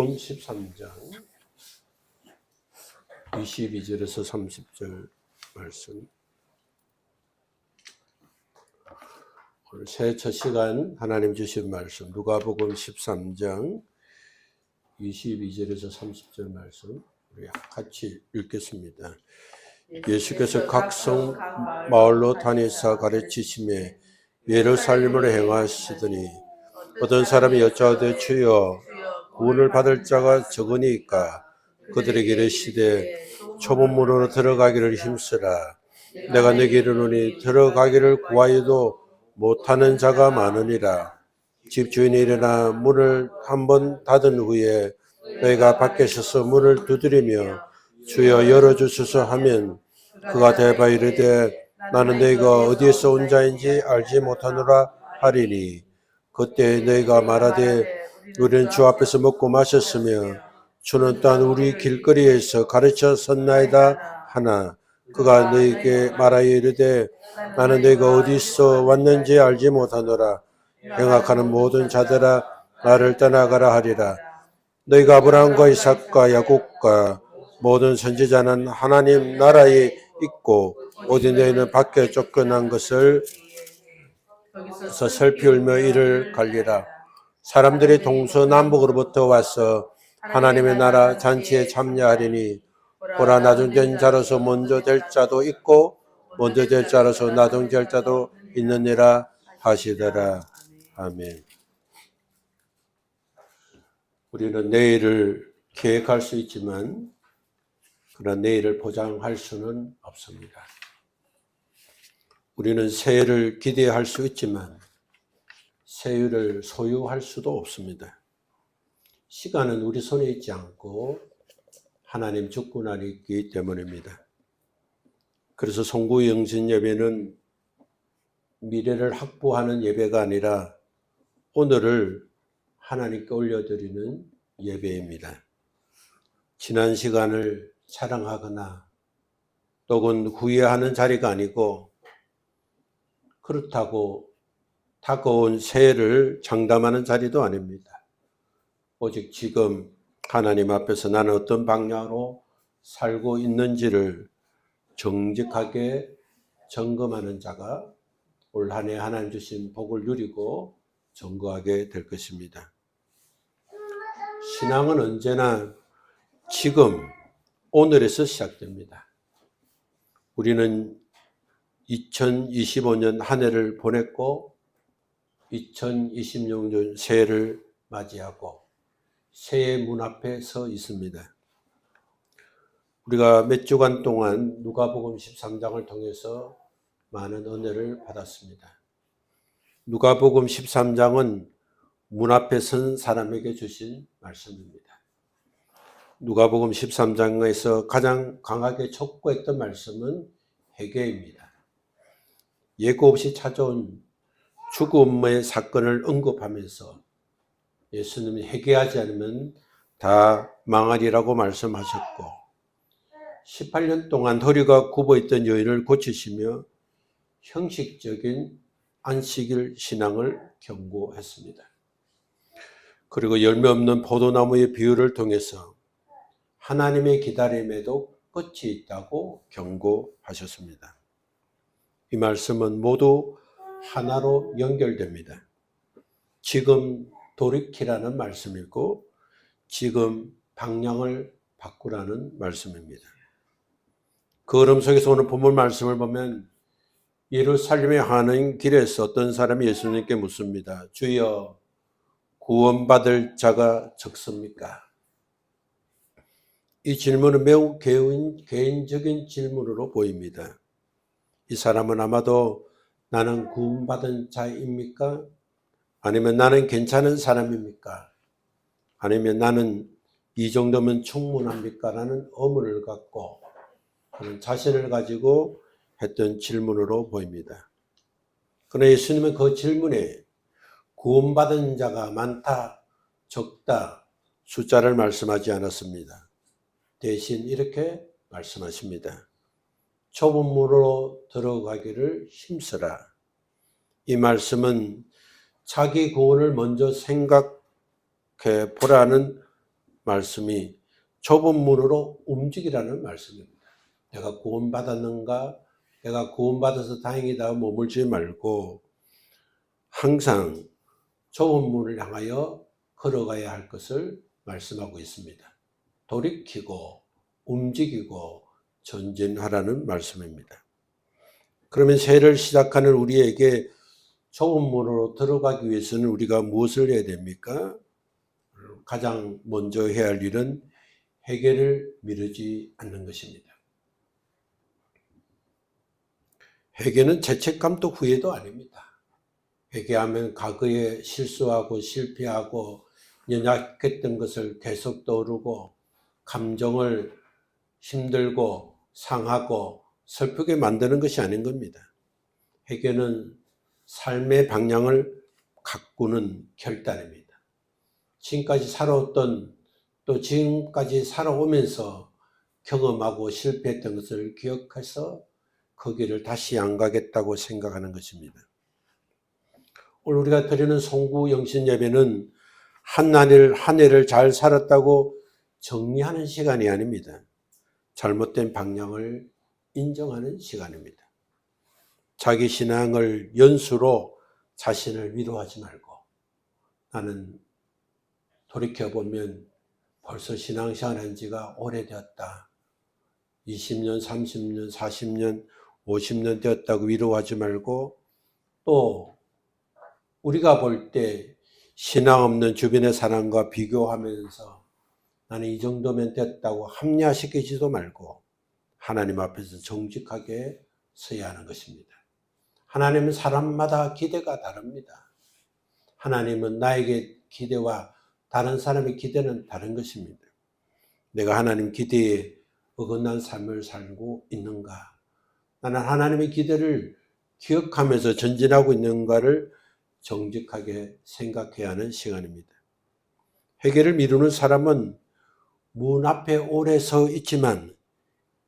13장 22절에서 30절 말씀. 오늘 새해 첫 시간 하나님 주신 말씀 누가복음 13장 22절에서 30절 말씀 우리 같이 읽겠습니다. 예수께서 각 성 마을로 다니사 가르치시며 예루살렘으로 행하시더니 어떤 사람이 여짜오되 주여 구원을 받을 자가 적으니까 그들에게 이르시되 좁은 문으로 들어가기를 힘쓰라. 내가 네게 이르노니 들어가기를 구하여도 못하는 자가 많으니라. 집주인이 일어나 문을 한번 닫은 후에 너희가 밖에 서서 문을 두드리며 주여 열어주소서 하면 그가 대바 이르되 나는 너희가 어디에서 온 자인지 알지 못하노라 하리니 그때 너희가 말하되 우리는 주 앞에서 먹고 마셨으며 주는 또한 우리 길거리에서 가르쳐 섰나이다 하나 그가 너희에게 말하여 이르되 나는 너희가 어디서 왔는지 알지 못하노라. 행악하는 모든 자들아 나를 떠나가라 하리라. 너희가 아브라함과 이삭과 야곱과 모든 선지자는 하나님 나라에 있고 어디 너희는 밖에 쫓겨난 것을 살피울며 이를 갈리라. 사람들이 동서남북으로부터 와서 하나님의 나라 잔치에 참여하리니 보라 나중된 자로서 먼저 될 자도 있고 먼저 될 자로서 나중될 자도 있느니라 하시더라. 아멘. 우리는 내일을 계획할 수 있지만 그러나 내일을 보장할 수는 없습니다. 우리는 새해를 기대할 수 있지만 새해를 소유할 수도 없습니다. 시간은 우리 손에 있지 않고 하나님 주권 안에 있기 때문입니다. 그래서 송구영신 예배는 미래를 확보하는 예배가 아니라 오늘을 하나님께 올려드리는 예배입니다. 지난 시간을 자랑하거나 또는 후회하는 자리가 아니고 그렇다고 다가온 새해를 장담하는 자리도 아닙니다. 오직 지금 하나님 앞에서 나는 어떤 방향으로 살고 있는지를 정직하게 점검하는 자가 올 한 해 하나님 주신 복을 누리고 점거하게 될 것입니다. 신앙은 언제나 지금, 오늘에서 시작됩니다. 우리는 2025년 한 해를 보냈고 2026년 새해를 맞이하고 새해 문 앞에 서 있습니다. 우리가 몇 주간 동안 누가복음 13장을 통해서 많은 은혜를 받았습니다. 누가복음 13장은 문 앞에 선 사람에게 주신 말씀입니다. 누가복음 13장에서 가장 강하게 촉구했던 말씀은 회개입니다. 예고 없이 찾아온 죽음의 사건을 언급하면서 예수님이 회개하지 않으면 다 망하리라고 말씀하셨고 18년 동안 허리가 굽어있던 여인을 고치시며 형식적인 안식일 신앙을 경고했습니다. 그리고 열매 없는 포도나무의 비유를 통해서 하나님의 기다림에도 끝이 있다고 경고하셨습니다. 이 말씀은 모두 하나로 연결됩니다. 지금 돌이키라는 말씀이고 지금 방향을 바꾸라는 말씀입니다. 그 흐름 속에서 오늘 본문 말씀을 보면 예루살렘에 가는 길에서 어떤 사람이 예수님께 묻습니다. 주여 구원받을 자가 적습니까? 이 질문은 매우 개인적인 질문으로 보입니다. 이 사람은 아마도 나는 구원받은 자입니까? 아니면 나는 괜찮은 사람입니까? 아니면 나는 이 정도면 충분합니까? 라는 의문을 갖고 그런 자신을 가지고 했던 질문으로 보입니다. 그러나 예수님은 그 질문에 구원받은 자가 많다, 적다, 숫자를 말씀하지 않았습니다. 대신 이렇게 말씀하십니다. 좁은 문으로 들어가기를 힘쓰라. 이 말씀은 자기 구원을 먼저 생각해 보라는 말씀이 좁은 문으로 움직이라는 말씀입니다. 내가 구원받았는가? 내가 구원받아서 다행이다 머물지 말고 항상 좁은 문을 향하여 걸어가야 할 것을 말씀하고 있습니다. 돌이키고 움직이고 전진하라는 말씀입니다. 그러면 새해를 시작하는 우리에게 좁은 문으로 들어가기 위해서는 우리가 무엇을 해야 됩니까? 가장 먼저 해야 할 일은 회개를 미루지 않는 것입니다. 회개는 죄책감도 후회도 아닙니다. 회개하면 과거에 실수하고 실패하고 연약했던 것을 계속 떠오르고 감정을 힘들고 상하고 슬프게 만드는 것이 아닌 겁니다. 회개는 삶의 방향을 가꾸는 결단입니다. 지금까지 살아왔던 또 지금까지 살아오면서 경험하고 실패했던 것을 기억해서 거기를 다시 안 가겠다고 생각하는 것입니다. 오늘 우리가 드리는 송구 영신 예배는 한 해를 잘 살았다고 정리하는 시간이 아닙니다. 잘못된 방향을 인정하는 시간입니다. 자기 신앙을 연수로 자신을 위로하지 말고 나는 돌이켜보면 벌써 신앙생활 한 지가 오래되었다. 20년, 30년, 40년, 50년 되었다고 위로하지 말고 또 우리가 볼 때 신앙 없는 주변의 사람과 비교하면서 나는 이 정도면 됐다고 합리화시키지도 말고 하나님 앞에서 정직하게 서야 하는 것입니다. 하나님은 사람마다 기대가 다릅니다. 하나님은 나에게 기대와 다른 사람의 기대는 다른 것입니다. 내가 하나님 기대에 어긋난 삶을 살고 있는가? 나는 하나님의 기대를 기억하면서 전진하고 있는가를 정직하게 생각해야 하는 시간입니다. 회개를 미루는 사람은 문 앞에 오래 서 있지만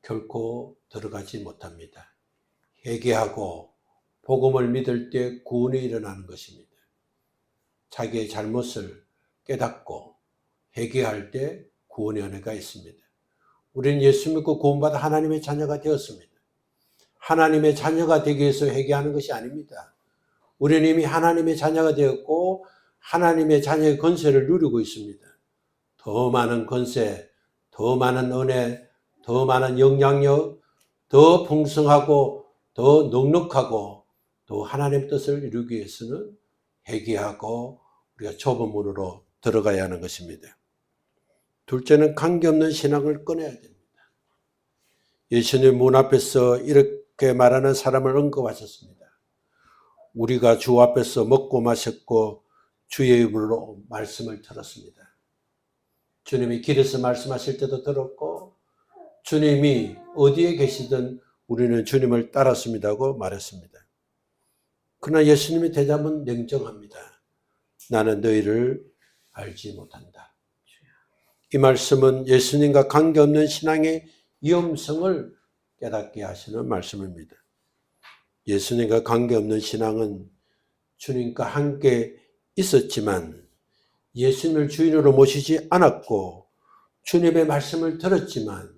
결코 들어가지 못합니다. 회개하고 복음을 믿을 때 구원이 일어나는 것입니다. 자기의 잘못을 깨닫고 회개할 때 구원의 은혜가 있습니다. 우리는 예수 믿고 구원받아 하나님의 자녀가 되었습니다. 하나님의 자녀가 되기 위해서 회개하는 것이 아닙니다. 우리는 이미 하나님의 자녀가 되었고 하나님의 자녀의 권세를 누리고 있습니다. 더 많은 권세, 더 많은 은혜, 더 많은 영향력, 더 풍성하고 더 넉넉하고 또 하나님의 뜻을 이루기 위해서는 회개하고 우리가 좁은 문으로 들어가야 하는 것입니다. 둘째는 관계없는 신앙을 끊어야 됩니다. 예수님 문 앞에서 이렇게 말하는 사람을 언급하셨습니다. 우리가 주 앞에서 먹고 마셨고 주의 입으로 말씀을 들었습니다. 주님이 길에서 말씀하실 때도 들었고 주님이 어디에 계시든 우리는 주님을 따랐습니다고 말했습니다. 그러나 예수님의 대답은 냉정합니다. 나는 너희를 알지 못한다. 이 말씀은 예수님과 관계없는 신앙의 위험성을 깨닫게 하시는 말씀입니다. 예수님과 관계없는 신앙은 주님과 함께 있었지만 예수님을 주인으로 모시지 않았고 주님의 말씀을 들었지만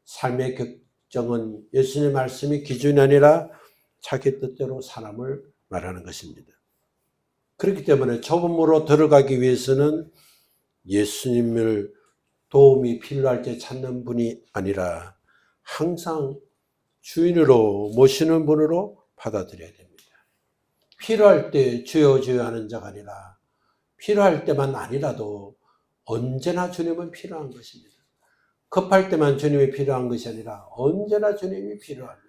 삶의 결정은 예수님의 말씀이 기준이 아니라 자기 뜻대로 사람을 말하는 것입니다. 그렇기 때문에 좁은 문으로 들어가기 위해서는 예수님을 도움이 필요할 때 찾는 분이 아니라 항상 주인으로 모시는 분으로 받아들여야 됩니다. 필요할 때 주여 주여 하는 자가 아니라 필요할 때만 아니라도 언제나 주님은 필요한 것입니다. 급할 때만 주님이 필요한 것이 아니라 언제나 주님이 필요합니다.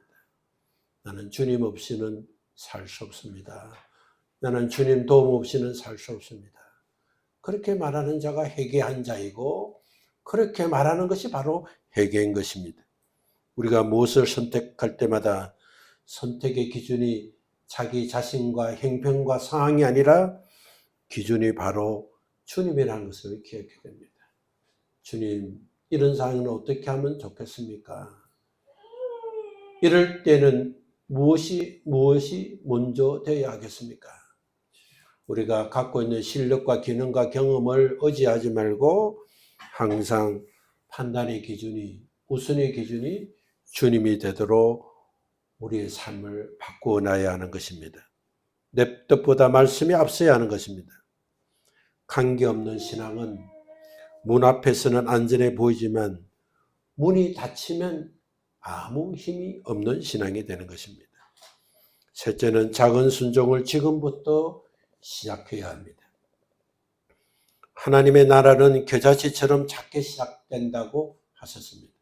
나는 주님 없이는 살 수 없습니다. 나는 주님 도움 없이는 살 수 없습니다. 그렇게 말하는 자가 회개한 자이고 그렇게 말하는 것이 바로 회개인 것입니다. 우리가 무엇을 선택할 때마다 선택의 기준이 자기 자신과 형편과 상황이 아니라 기준이 바로 주님이라는 것을 기억해야 됩니다. 주님, 이런 상황은 어떻게 하면 좋겠습니까? 이럴 때는 무엇이 먼저 되어야 하겠습니까? 우리가 갖고 있는 실력과 기능과 경험을 의지하지 말고 항상 판단의 기준이, 우선의 기준이 주님이 되도록 우리의 삶을 바꾸어 놔야 하는 것입니다. 내 뜻보다 말씀이 앞서야 하는 것입니다. 관계없는 신앙은 문 앞에서는 안전해 보이지만 문이 닫히면 아무 힘이 없는 신앙이 되는 것입니다. 셋째는 작은 순종을 지금부터 시작해야 합니다. 하나님의 나라는 겨자씨처럼 작게 시작된다고 하셨습니다.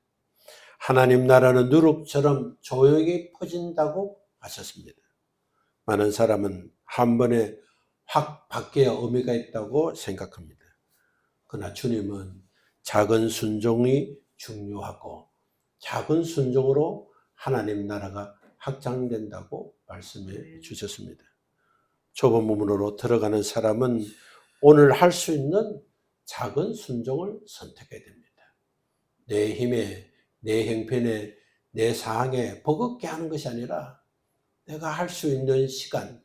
하나님 나라는 누룩처럼 조용히 퍼진다고 하셨습니다. 많은 사람은 한 번에 확 바뀌어야 의미가 있다고 생각합니다. 그러나 주님은 작은 순종이 중요하고 작은 순종으로 하나님 나라가 확장된다고 말씀해 주셨습니다. 좁은 문으로 들어가는 사람은 오늘 할 수 있는 작은 순종을 선택해야 됩니다. 내 힘에, 내 형편에, 내 상황에 버겁게 하는 것이 아니라 내가 할 수 있는 시간,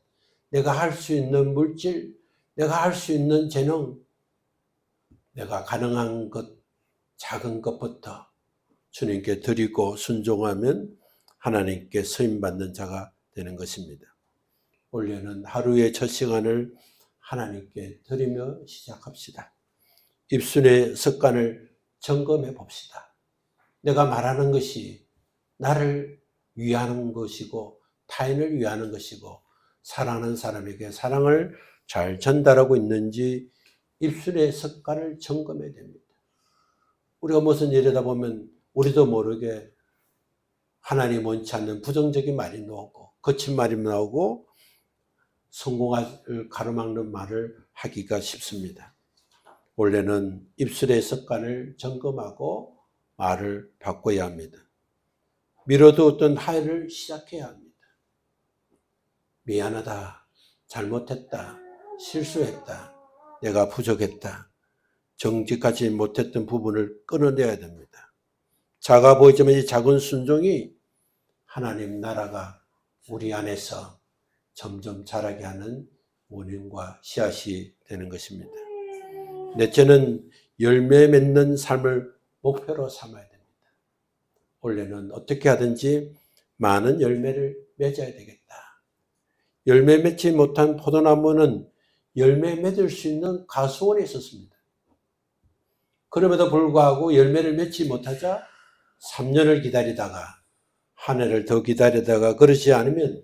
내가 할 수 있는 물질, 내가 할 수 있는 재능, 내가 가능한 것, 작은 것부터 주님께 드리고 순종하면 하나님께 쓰임받는 자가 되는 것입니다. 올해는 하루의 첫 시간을 하나님께 드리며 시작합시다. 입순의 습관을 점검해 봅시다. 내가 말하는 것이 나를 위하는 것이고 타인을 위하는 것이고 사랑하는 사람에게 사랑을 잘 전달하고 있는지 입술의 습관을 점검해야 됩니다. 우리가 무슨 일이다 보면 우리도 모르게 하나님 원치 않는 부정적인 말이 나오고 거친 말이 나오고 성공을 가로막는 말을 하기가 쉽습니다. 원래는 입술의 습관을 점검하고 말을 바꿔야 합니다. 미뤄두었던 하야를 시작해야 합니다. 미안하다, 잘못했다, 실수했다, 내가 부족했다, 정직하지 못했던 부분을 끊어내야 됩니다. 작아 보이지만 이 작은 순종이 하나님 나라가 우리 안에서 점점 자라게 하는 원인과 씨앗이 되는 것입니다. 넷째는 열매 맺는 삶을 목표로 삼아야 됩니다. 원래는 어떻게 하든지 많은 열매를 맺어야 되겠다. 열매 맺지 못한 포도나무는 열매 맺을 수 있는 가수원에 있었습니다. 그럼에도 불구하고 열매를 맺지 못하자 3년을 기다리다가 한 해를 더 기다리다가 그러지 않으면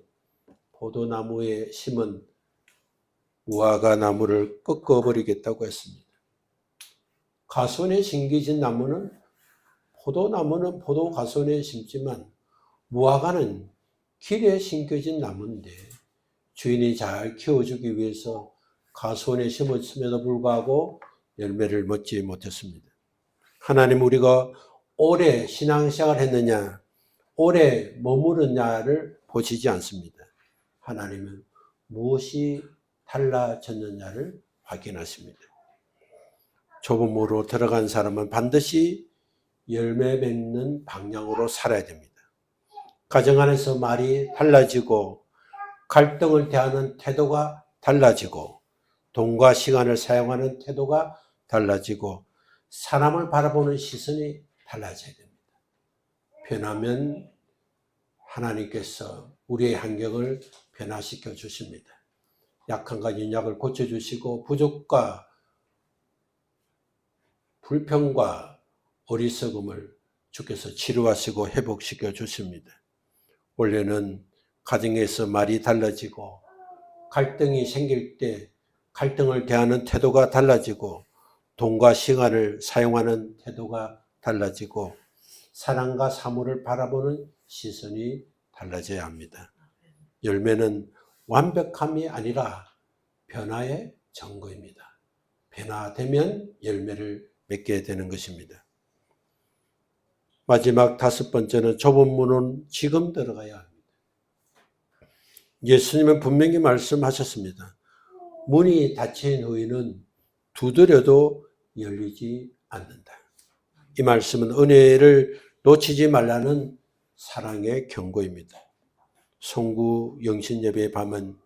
포도나무에 심은 무화과 나무를 꺾어버리겠다고 했습니다. 가수원에 심겨진 나무는 포도나무는 포도 가수원에 심지만 무화과는 길에 심겨진 나무인데 주인이 잘 키워주기 위해서 가수원에 심었음에도 불구하고 열매를 맺지 못했습니다. 하나님 우리가 오래 신앙생활을 했느냐, 오래 머무르냐를 보시지 않습니다. 하나님은 무엇이 달라졌느냐를 확인하십니다. 좁은 문으로 들어간 사람은 반드시 열매 맺는 방향으로 살아야 됩니다. 가정 안에서 말이 달라지고 갈등을 대하는 태도가 달라지고 돈과 시간을 사용하는 태도가 달라지고 사람을 바라보는 시선이 달라져야 됩니다. 변하면 하나님께서 우리의 환경을 변화시켜 주십니다. 약함과 연약을 고쳐주시고 부족과 불평과 어리석음을 주께서 치료하시고 회복시켜 주십니다. 원래는 가정에서 말이 달라지고 갈등이 생길 때 갈등을 대하는 태도가 달라지고 돈과 시간을 사용하는 태도가 달라지고 사랑과 사물을 바라보는 시선이 달라져야 합니다. 열매는 완벽함이 아니라 변화의 증거입니다. 변화되면 열매를 맺게 되는 것입니다. 마지막 5번째는 좁은 문은 지금 들어가야 합니다. 예수님은 분명히 말씀하셨습니다. 문이 닫힌 후에는 두드려도 열리지 않는다. 이 말씀은 은혜를 놓치지 말라는 사랑의 경고입니다. 송구 영신예배의 밤은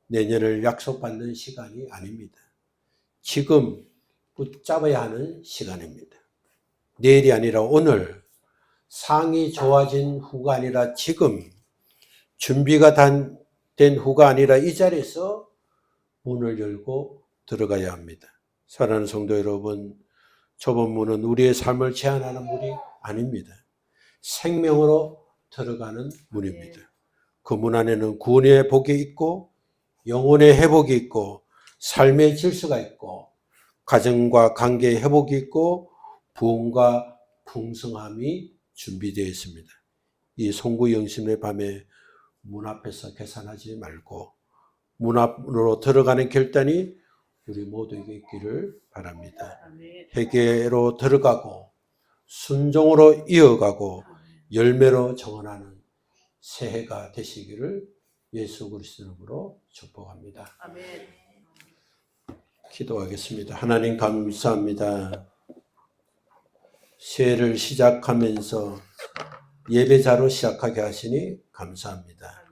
내년을 약속받는 시간이 아닙니다. 지금 붙잡아야 하는 시간입니다. 내일이 아니라 오늘, 상이 좋아진 후가 아니라 지금, 준비가 된 후가 아니라 이 자리에서 문을 열고 들어가야 합니다. 사랑하는 성도 여러분, 좁은 문은 우리의 삶을 제한하는 문이 아닙니다. 생명으로 들어가는 문입니다. 그 문 안에는 구원의 복이 있고 영혼의 회복이 있고 삶의 질서가 있고 가정과 관계의 회복이 있고 부흥과 풍성함이 준비되어 있습니다. 이 송구영신의 밤에 문 앞에서 계산하지 말고 문 앞으로 들어가는 결단이 우리 모두에게 있기를 바랍니다. 회개로 들어가고 순종으로 이어가고 열매로 정언하는 새해가 되시기를 예수 그리스도 이름으로 축복합니다. 아멘. 기도하겠습니다. 하나님 감사합니다. 새해를 시작하면서 예배자로 시작하게 하시니 감사합니다.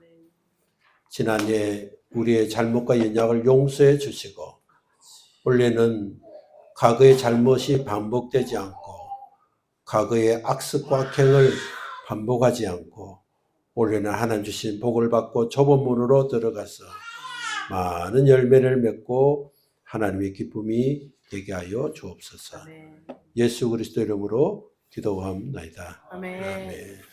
지난해 우리의 잘못과 연약을 용서해 주시고 올해는 과거의 잘못이 반복되지 않고 과거의 악습과 갱을 반복하지 않고 올해는 하나님 주신 복을 받고 좁은 문으로 들어가서 많은 열매를 맺고 하나님의 기쁨이 되게 하여 주옵소서. 아멘. 예수 그리스도 이름으로 기도합니다. 아멘. 아멘.